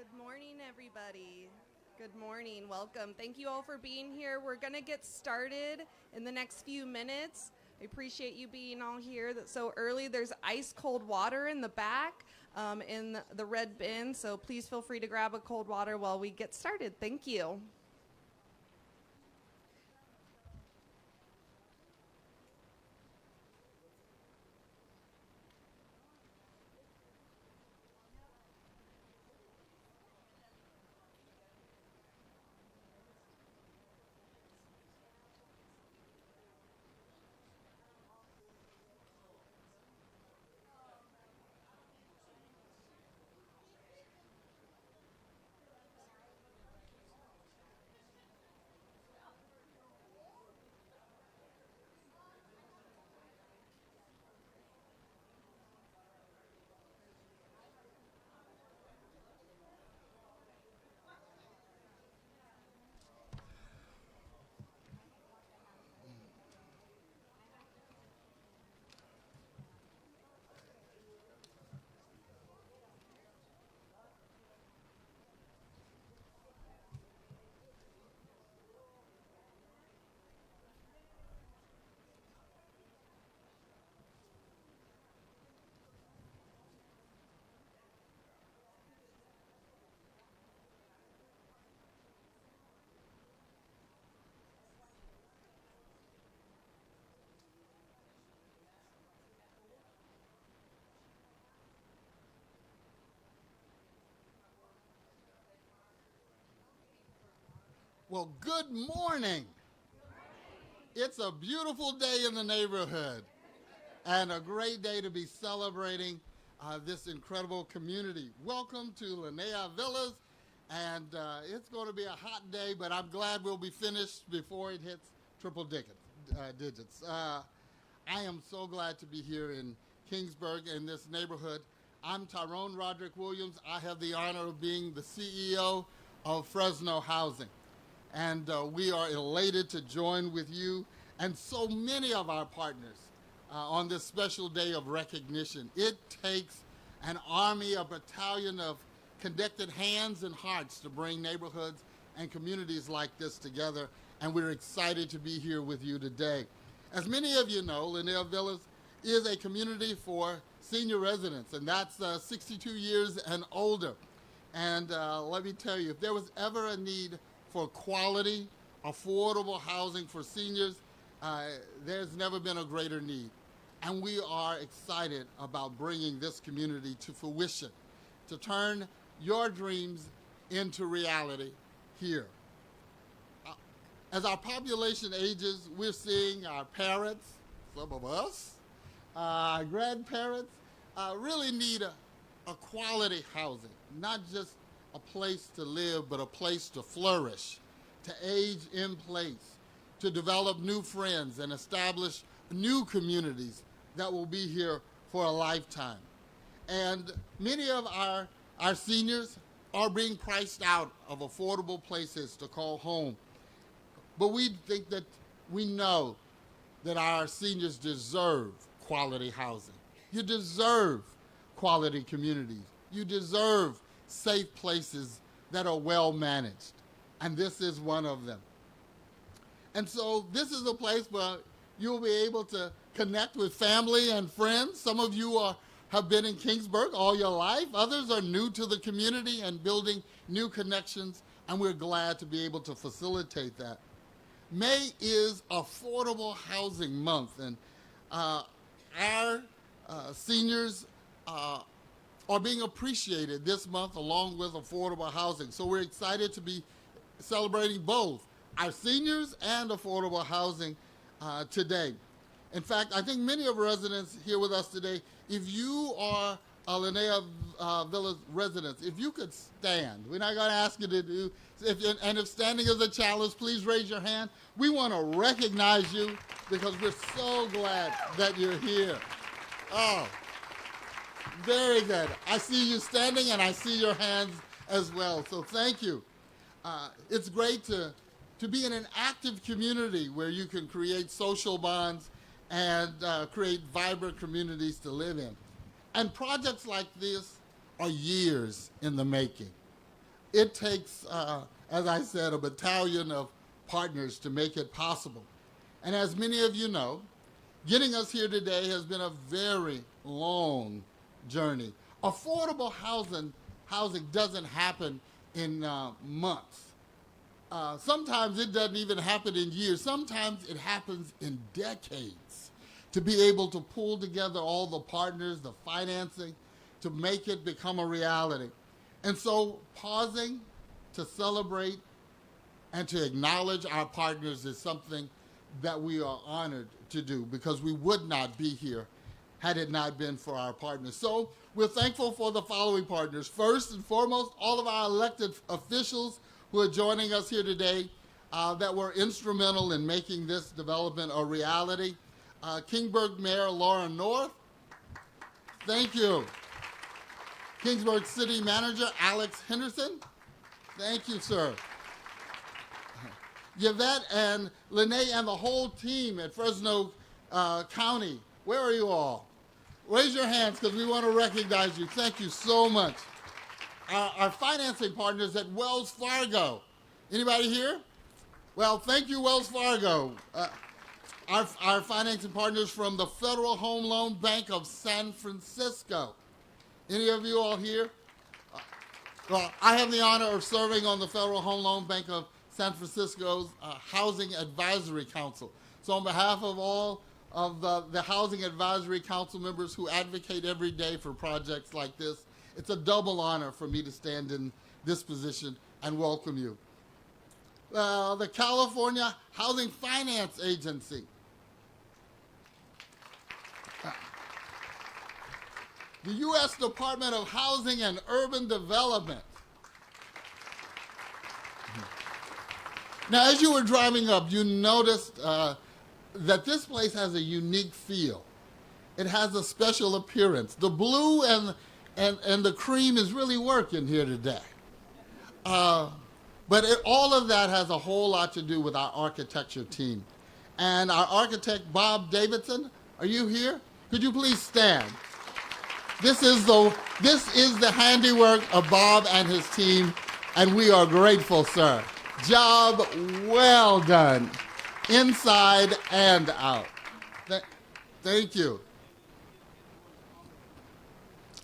Good morning, everybody. Good morning. Welcome. Thank you all for being here. We're going to get started in the next few minutes. I appreciate you being all here so early. There's ice cold water in the back in the red bin, so please feel free to grab a cold water while we get started. Thank you. Well, good morning. It's a beautiful day in the neighborhood and a great day to be celebrating this incredible community. Welcome to Linnaea Villas, and it's going to be a hot day, but I'm glad we'll be finished before it hits triple digits. I am so glad to be here in Kingsburg in this neighborhood. I'm Tyrone Roderick Williams. I have the honor of being the CEO of Fresno Housing. And we are elated to join with you and so many of our partners on this special day of recognition. It takes an army, a battalion of connected hands and hearts to bring neighborhoods and communities like this together, and we're excited to be here with you today. As many of you know, Linnaea Villas is a community for senior residents, and that's 62 years and older. And let me tell you, if there was ever a need for quality, affordable housing for seniors, there's never been a greater need. And we are excited about bringing this community to fruition, to turn your dreams into reality here. As our population ages, we're seeing our parents, some of us, our grandparents, really need a quality housing, not just a place to live, but a place to flourish, to age in place, to develop new friends and establish new communities that will be here for a lifetime. And many of our seniors are being priced out of affordable places to call home. But we know that our seniors deserve quality housing. You deserve quality communities. You deserve safe places that are well managed, and this is one of them. And so this is a place where you'll be able to connect with family and friends. Some of you have been in Kingsburg all your life. Others are new to the community and building new connections, and we're glad to be able to facilitate that. May is Affordable Housing Month, and our seniors are being appreciated this month along with affordable housing. So we're excited to be celebrating both our seniors and affordable housing today. In fact, I think many of our residents here with us today, if you are a Linnaea Villas resident, if you could stand, we're not going to ask you to do, if standing is a challenge, please raise your hand. We want to recognize you because we're so glad that you're here. Oh. Very good. I see you standing and I see your hands as well. So thank you. It's great to be in an active community where you can create social bonds and create vibrant communities to live in. And projects like this are years in the making. It takes, as I said, a battalion of partners to make it possible. And as many of you know, getting us here today has been a very long journey. Affordable housing doesn't happen in months. Sometimes it doesn't even happen in years. Sometimes it happens in decades to be able to pull together all the partners, the financing, to make it become a reality. And so pausing to celebrate and to acknowledge our partners is something that we are honored to do, because we would not be here had it not been for our partners. So we're thankful for the following partners. First and foremost, all of our elected officials who are joining us here today that were instrumental in making this development a reality. Kingsburg Mayor Lauren North, thank you. Kingsburg City Manager Alex Henderson, thank you, sir. Yvette and Linnaea and the whole team at Fresno County, where are you all? Raise your hands because we want to recognize you. Thank you so much. Our financing partners at Wells Fargo. Anybody here? Well, thank you, Wells Fargo. Our financing partners from the Federal Home Loan Bank of San Francisco. Any of you all here? Well, I have the honor of serving on the Federal Home Loan Bank of San Francisco's Housing Advisory Council. So on behalf of all of the Housing Advisory Council members who advocate every day for projects like this, it's a double honor for me to stand in this position and welcome you. The California Housing Finance Agency. The U.S. Department of Housing and Urban Development. Now, as you were driving up, you noticed that this place has a unique feel. It has a special appearance. The blue and the cream is really working here today. But all of that has a whole lot to do with our architecture team. And our architect, Bob Davidson, are you here? Could you please stand? This is the handiwork of Bob and his team, and we are grateful, sir. Job well done, inside and out. Thank you.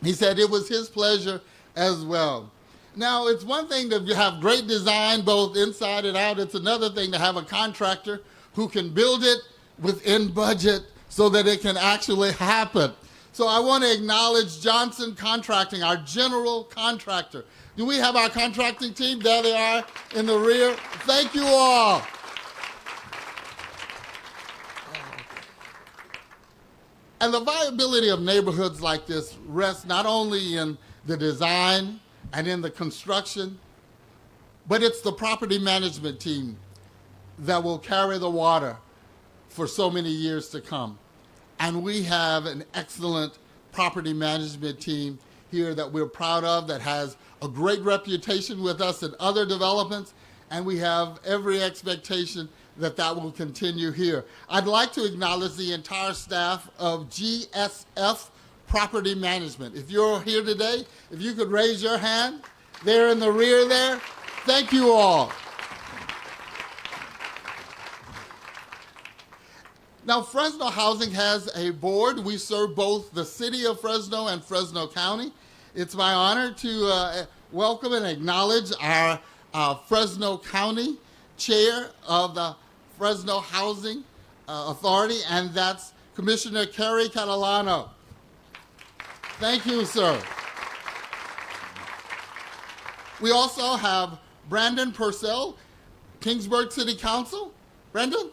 He said it was his pleasure as well. Now, it's one thing to have great design both inside and out. It's another thing to have a contractor who can build it within budget so that it can actually happen. So I want to acknowledge Johnson Contracting, our general contractor. Do we have our contracting team? There they are in the rear. Thank you all. And the viability of neighborhoods like this rests not only in the design and in the construction, but it's the property management team that will carry the water for so many years to come. And we have an excellent property management team here that we're proud of, that has a great reputation with us in other developments, and we have every expectation that that will continue here. I'd like to acknowledge the entire staff of GSF Property Management. If you're here today, if you could raise your hand, there in the rear there, thank you all. Now, Fresno Housing has a board. We serve both the city of Fresno and Fresno County. It's my honor to welcome and acknowledge our Fresno County Chair of the Fresno Housing Authority, and that's Commissioner Kerry Catalano. Thank you, sir. We also have Brandon Purcell, Kingsburg City Council. Brandon?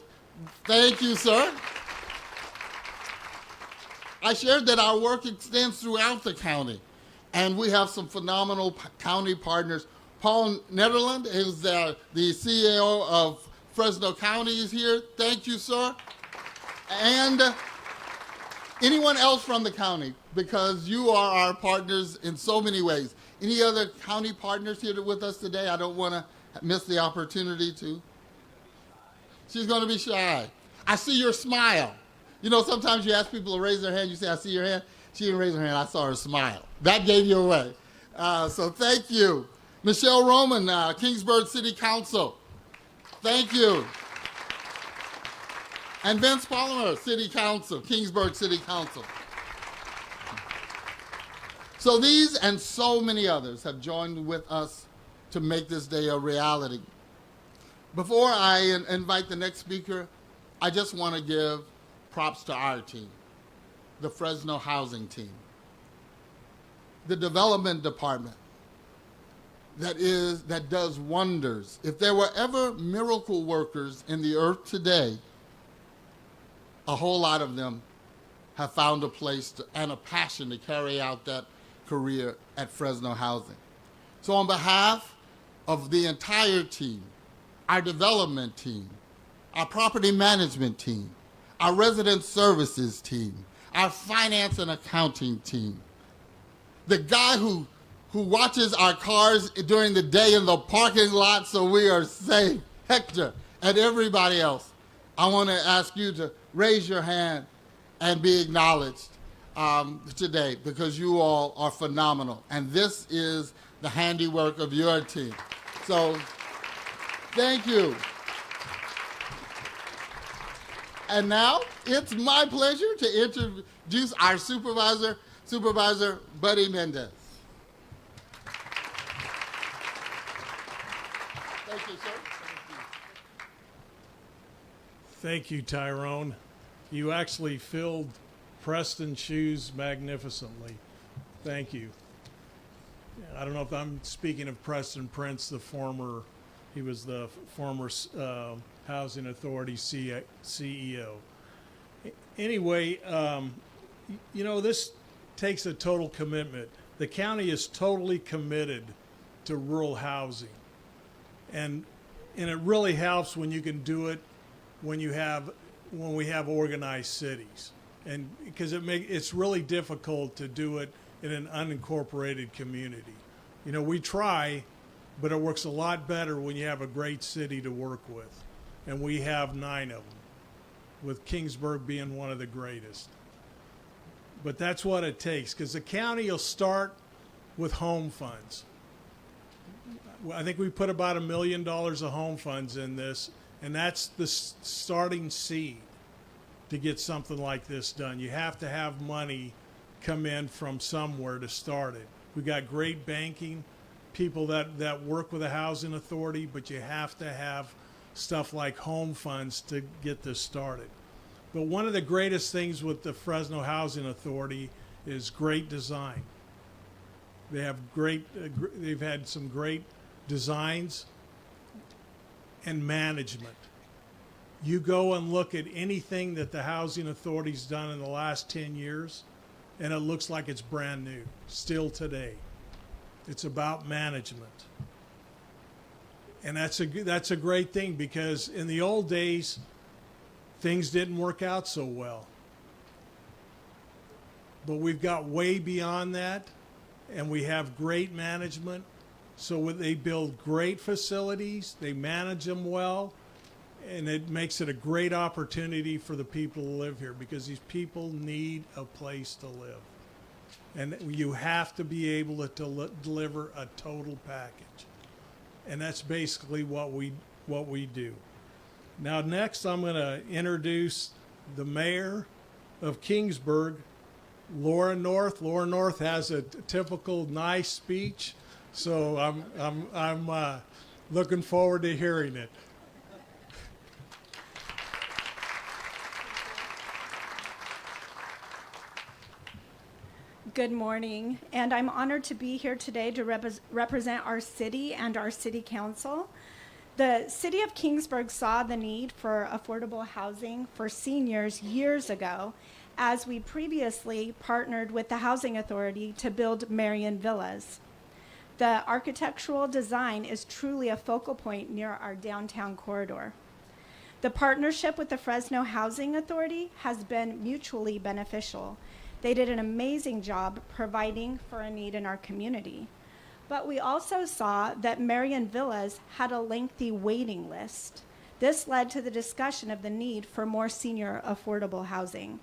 Thank you, sir. I shared that our work extends throughout the county, and we have some phenomenal county partners. Paul Netherland is the CEO of Fresno County is here. Thank you, sir. And anyone else from the county, because you are our partners in so many ways. Any other county partners here with us today? I don't want to miss the opportunity to. She's going to be shy. I see your smile. You know, sometimes you ask people to raise their hand. You say, I see your hand. She didn't raise her hand. I saw her smile. That gave you away. So thank you. Michelle Roman, Kingsburg City Council. Thank you. And Vince Palmer, City Council, Kingsburg City Council. So these and so many others have joined with us to make this day a reality. Before I invite the next speaker, I just want to give props to our team, the Fresno housing team, the development department that does wonders. If there were ever miracle workers in the earth today, a whole lot of them have found a place and a passion to carry out that career at Fresno Housing. So on behalf of the entire team, our development team, our property management team, our resident services team, our finance and accounting team, the guy who watches our cars during the day in the parking lot so we are safe, Hector, and everybody else, I want to ask you to raise your hand and be acknowledged today, because you all are phenomenal. And this is the handiwork of your team. So thank you. And now it's my pleasure to introduce our supervisor, Supervisor Buddy Mendez. Thank you, sir. Thank you, Tyrone. You actually filled Preston's shoes magnificently. Thank you. I don't know if I'm speaking of Preston Prince, he was the former Housing Authority CEO. Anyway, this takes a total commitment. The county is totally committed to rural housing. And it really helps when you can do it when we have organized cities. And because it's really difficult to do it in an unincorporated community. We try, but it works a lot better when you have a great city to work with. And we have 9 of them, with Kingsburg being one of the greatest. But that's what it takes, because the county will start with home funds. I think we put about $1 million of home funds in this, and that's the starting seed to get something like this done. You have to have money come in from somewhere to start it. We've got great banking, people that work with the housing authority, but you have to have stuff like home funds to get this started. But one of the greatest things with the Fresno Housing Authority is great design. They've had some great designs and management. You go and look at anything that the Housing Authority's done in the last 10 years, and it looks like it's brand new, still today. It's about management. And that's a great thing, because in the old days, things didn't work out so well. But we've got way beyond that, and we have great management. So they build great facilities, they manage them well, and it makes it a great opportunity for the people to live here, because these people need a place to live. And you have to be able to deliver a total package. And that's basically what we do. Now next I'm going to introduce the mayor of Kingsburg, Laura North. Laura North has a typical nice speech, so I'm looking forward to hearing it. Good morning, and I'm honored to be here today to represent our city and our city council. The city of Kingsburg saw the need for affordable housing for seniors years ago, as we previously partnered with the Housing Authority to build Marion Villas. The architectural design is truly a focal point near our downtown corridor. The partnership with the Fresno Housing Authority has been mutually beneficial. They did an amazing job providing for a need in our community. But we also saw that Marion Villas had a lengthy waiting list. This led to the discussion of the need for more senior affordable housing.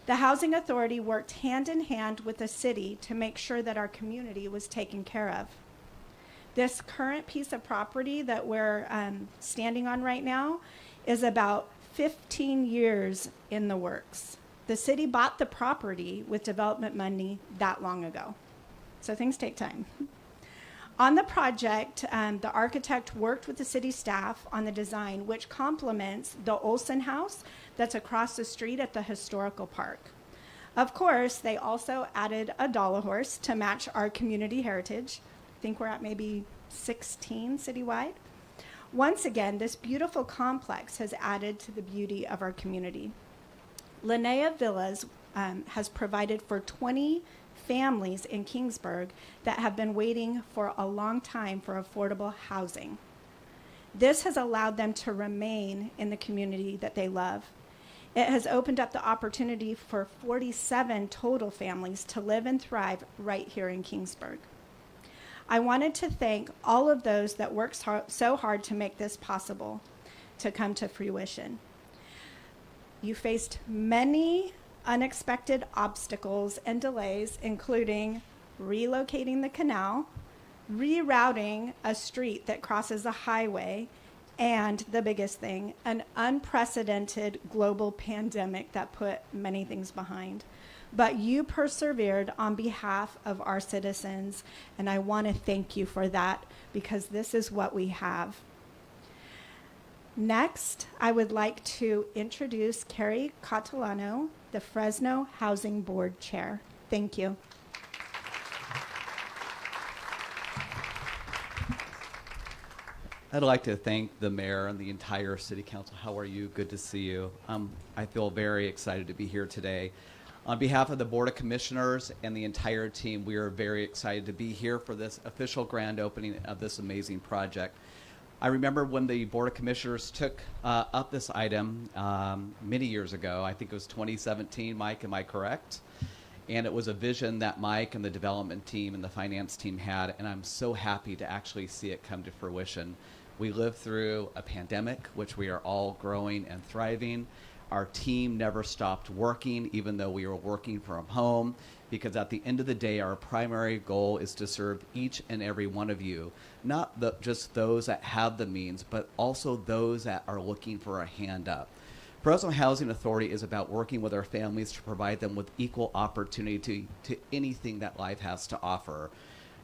The Housing Authority worked hand in hand with the city to make sure that our community was taken care of. This current piece of property that we're standing on right now is about 15 years in the works. The city bought the property with development money that long ago. So things take time. On the project, the architect worked with the city staff on the design, which complements the Olson House that's across the street at the historical park. Of course, they also added a dollar horse to match our community heritage. I think we're at maybe 16 citywide. Once again, this beautiful complex has added to the beauty of our community. Linnaea Villas has provided for 20 families in Kingsburg that have been waiting for a long time for affordable housing. This has allowed them to remain in the community that they love. It has opened up the opportunity for 47 total families to live and thrive right here in Kingsburg. I wanted to thank all of those that worked so hard to make this possible to come to fruition. You faced many unexpected obstacles and delays, including relocating the canal, rerouting a street that crosses a highway, and the biggest thing, an unprecedented global pandemic that put many things behind. But you persevered on behalf of our citizens, and I want to thank you for that, because this is what we have. Next, I would like to introduce Carrie Catalano, the Fresno Housing Board Chair. Thank you. I'd like to thank the mayor and the entire city council. How are you? Good to see you. I feel very excited to be here today. On behalf of the Board of Commissioners and the entire team, we are very excited to be here for this official grand opening of this amazing project. I remember when the Board of Commissioners took up this item many years ago. I think it was 2017, Mike, am I correct? And it was a vision that Mike and the development team and the finance team had, and I'm so happy to actually see it come to fruition. We lived through a pandemic, which we are all growing and thriving. Our team never stopped working, even though we were working from home, because at the end of the day, our primary goal is to serve each and every one of you, not just those that have the means, but also those that are looking for a hand up. Fresno Housing Authority is about working with our families to provide them with equal opportunity to anything that life has to offer.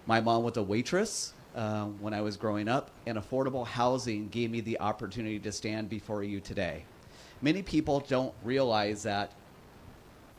My mom was a waitress when I was growing up, and affordable housing gave me the opportunity to stand before you today. Many people don't realize that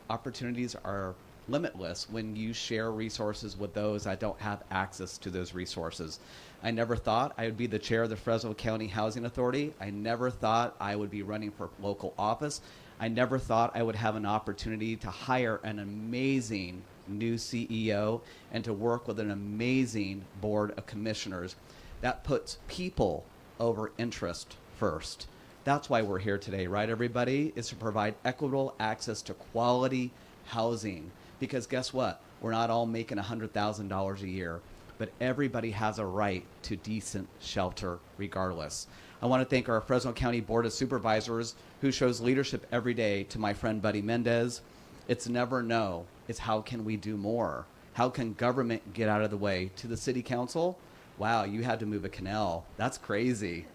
opportunities are limitless when you share resources with those that don't have access to those resources. I never thought I would be the chair of the Fresno County Housing Authority. I never thought I would be running for local office. I never thought I would have an opportunity to hire an amazing new CEO and to work with an amazing board of commissioners that puts people over interest first. That's why we're here today, right, everybody? Is to provide equitable access to quality housing. Because guess what? We're not all making $100,000 a year, but everybody has a right to decent shelter regardless. I want to thank our Fresno County Board of Supervisors who shows leadership every day, to my friend Buddy Mendez. It's never no, it's how can we do more? How can government get out of the way? To the city council, wow, you had to move a canal. That's crazy.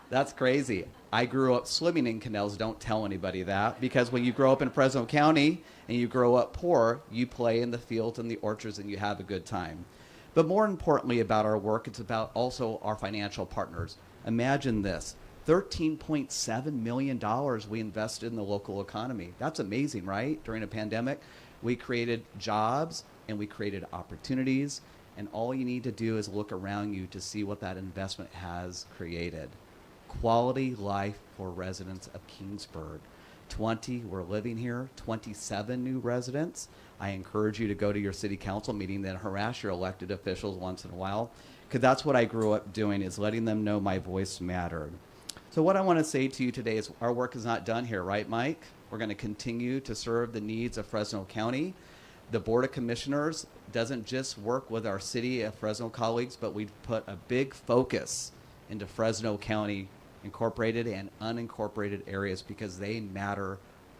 That's crazy. I grew up swimming in canals. Don't tell anybody that, because when you grow up in Fresno County and you grow up poor, you play in the fields and the orchards and you have a good time. But more importantly about our work, it's about also our financial partners. Imagine this, $13.7 million we invested in the local economy. That's amazing, right? During a pandemic, we created jobs and we created opportunities, and all you need to do is look around you to see what that investment has created. Quality life for residents of Kingsburg. 20 were living here, 27 new residents. I encourage you to go to your city council meeting and harass your elected officials once in a while, because that's what I grew up doing, is letting them know my voice mattered. So what I want to say to you today is our work is not done here, right, Mike? We're going to continue to serve the needs of Fresno County. The Board of Commissioners doesn't just work with our city of Fresno colleagues, but we've put a big focus into Fresno County incorporated and unincorporated areas, because they matter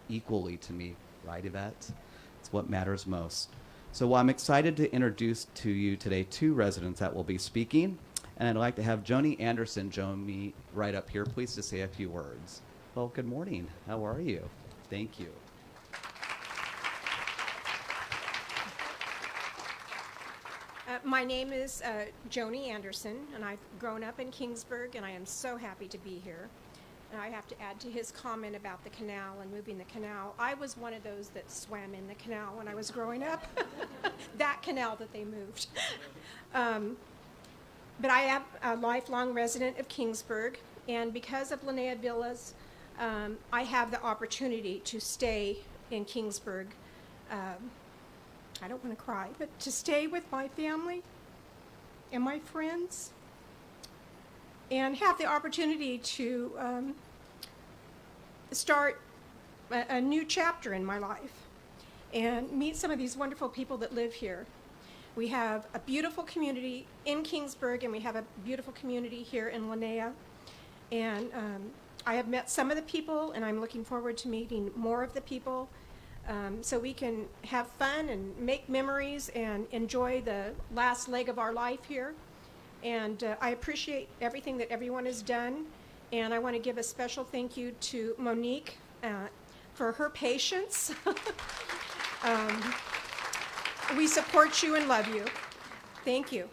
equally to me, right, Yvette? It's what matters most. So I'm excited to introduce to you today two residents that will be speaking. And I'd like to have Joni Anderson join me right up here, please, to say a few words. Well, good morning. How are you? Thank you. My name is Joni Anderson, and I've grown up in Kingsburg, and I am so happy to be here. And I have to add to his comment about the canal and moving the canal. I was one of those that swam in the canal when I was growing up. That canal that they moved. But I am a lifelong resident of Kingsburg, and because of Linnaea Villas, I have the opportunity to stay in Kingsburg. I don't want to cry, but to stay with my family and my friends and have the opportunity to start a new chapter in my life and meet some of these wonderful people that live here. We have a beautiful community in Kingsburg, and we have a beautiful community here in Linnaea. And I have met some of the people, and I'm looking forward to meeting more of the people so we can have fun and make memories and enjoy the last leg of our life here. And I appreciate everything that everyone has done. And I want to give a special thank you to Monique for her patience. We support you and love you. Thank you.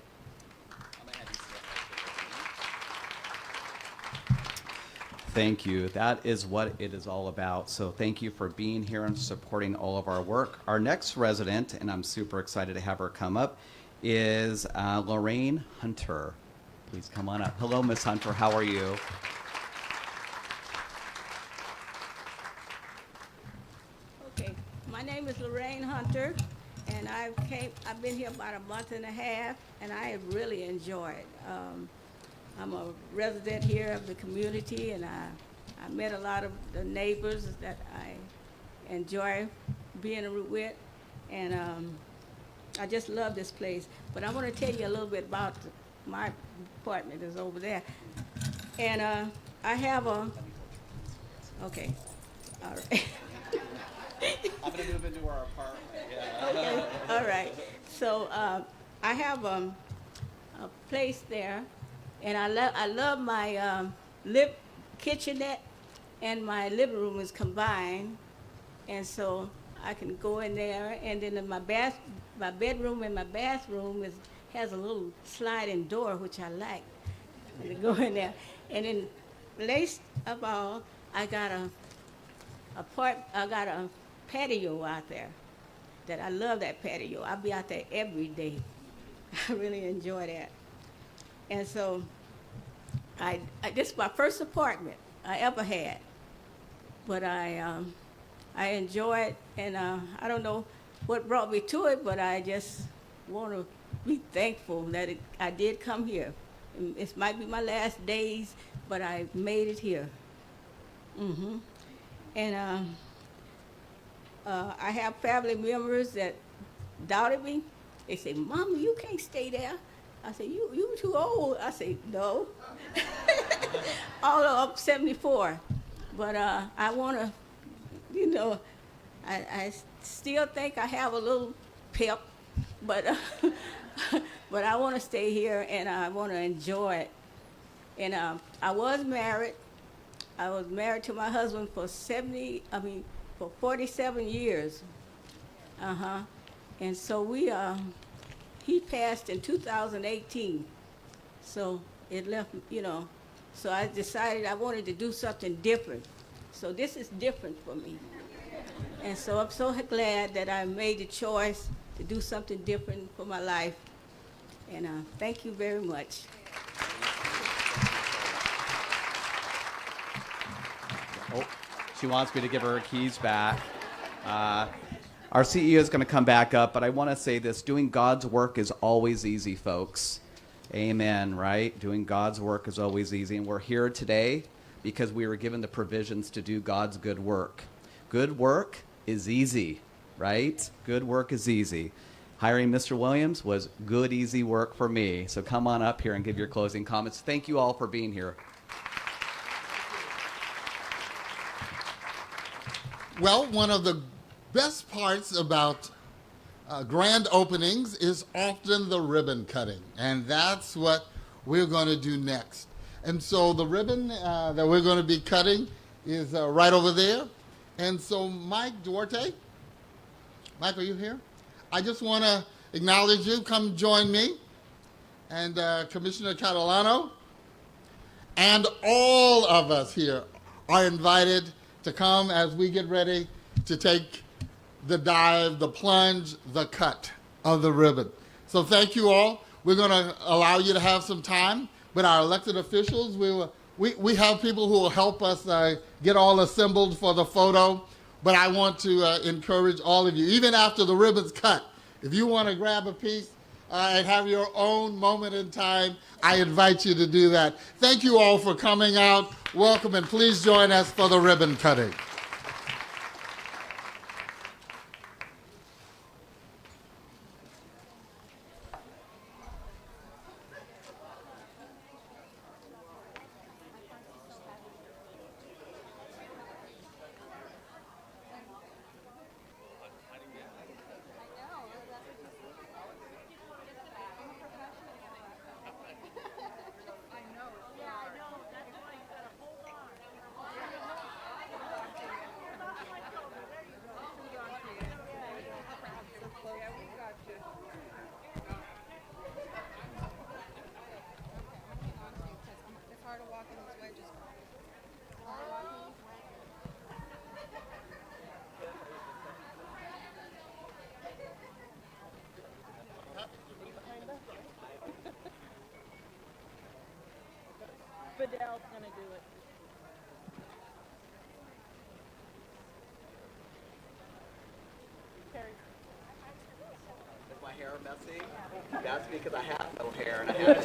Thank you. That is what it is all about. So thank you for being here and supporting all of our work. Our next resident, and I'm super excited to have her come up, is Lorraine Hunter. Please come on up. Hello, Miss Hunter. How are you? Okay, my name is Lorraine Hunter, and I've been here about a month and a half, and I have really enjoyed. I'm a resident here of the community, and I met a lot of the neighbors that I enjoy being with, and I just love this place. But I want to tell you a little bit about my apartment is over there, and I have a. Okay, all right. I'm going to move into our apartment. Yeah. Okay, all right. So I have a place there, and I love my kitchenette and my living room is combined, and so I can go in there. And then in my bedroom and my bathroom has a little sliding door, which I like to go in there. And then least of all, I got a patio out there. That I love that patio. I'll be out there every day. I really enjoy that. And so this is my first apartment I ever had. But I enjoy it, and I don't know what brought me to it, but I just want to be thankful that I did come here. It might be my last days, but I made it here. And I have family members that doubted me. They say, "Mama, you can't stay there." I say, "You too old." I say, "No." Although I'm 74, but I want to, I still think I have a little pep, but but I want to stay here and I want to enjoy it. And I was married. I was married to my husband for 47 years. And so he passed in 2018. So it left, so I decided I wanted to do something different. So this is different for me. And so I'm so glad that I made the choice to do something different for my life. And thank you very much. Oh, she wants me to give her keys back. Our CEO is going to come back up, but I want to say this. Doing God's work is always easy, folks. Amen, right? Doing God's work is always easy. And we're here today because we were given the provisions to do God's good work. Good work is easy, right? Good work is easy. Hiring Mr. Williams was good, easy work for me. So come on up here and give your closing comments. Thank you all for being here. Well, one of the best parts about grand openings is often the ribbon cutting, and that's what we're going to do next. And so the ribbon that we're going to be cutting is right over there. And so Mike Duarte, Mike, are you here? I just want to acknowledge you. Come join me and Commissioner Catalano. And all of us here are invited to come as we get ready to take the dive, the plunge, the cut of the ribbon. So thank you all. We're going to allow you to have some time, but our elected officials, we have people who will help us get all assembled for the photo. But I want to encourage all of you, even after the ribbon's cut, if you want to grab a piece and have your own moment in time, I invite you to do that. Thank you all for coming out. Welcome, and please join us for the ribbon cutting. Fidel's gonna do it. Is my hair messy? That's because I have no hair and I have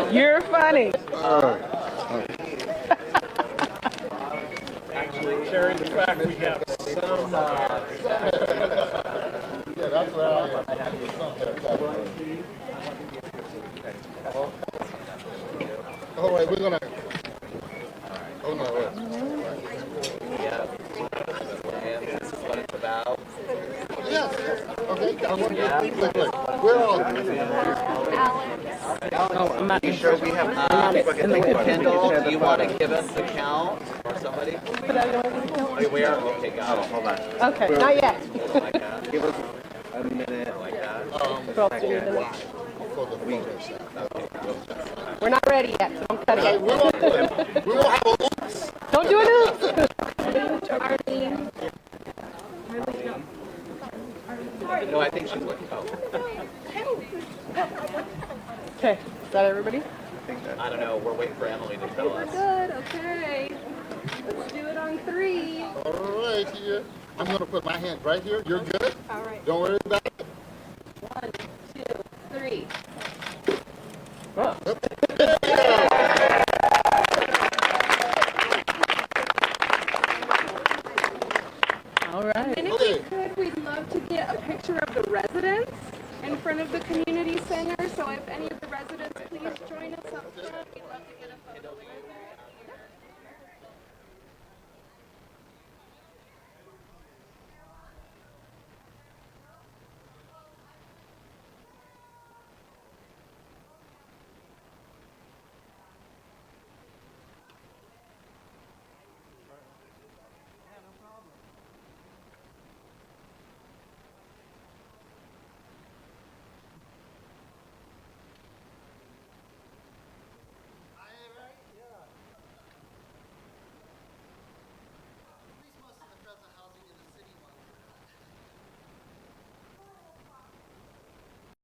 to You're funny. actually sharing the fact we have some Yeah, that's where I am. All right, we're going to... Oh, no, wait. yeah. And this is what it's about. Yes. Okay. I want to look. We're all... Oh, I'm not Sure, we have Kendall, do you want to give us the count or somebody? Okay, we are. Okay, got it. Hold on. Okay, not yet. Oh my God. Give us a minute like that. For the We're not ready yet, so don't cut it. we won't have a oops. Don't do it. No, I think she's looking. Oh, Okay, is that everybody? I don't know. We're waiting for Emily to tell us. Good, okay. Let's do it on 3. All right, here. I'm going to put my hand right here. You're good? All right. Don't worry about it. 1, 2, 3. Oh. All right. And if we could, we'd love to get a picture of the residents in front of the community center. So if any of the residents please join us up front, we'd love to get a photo with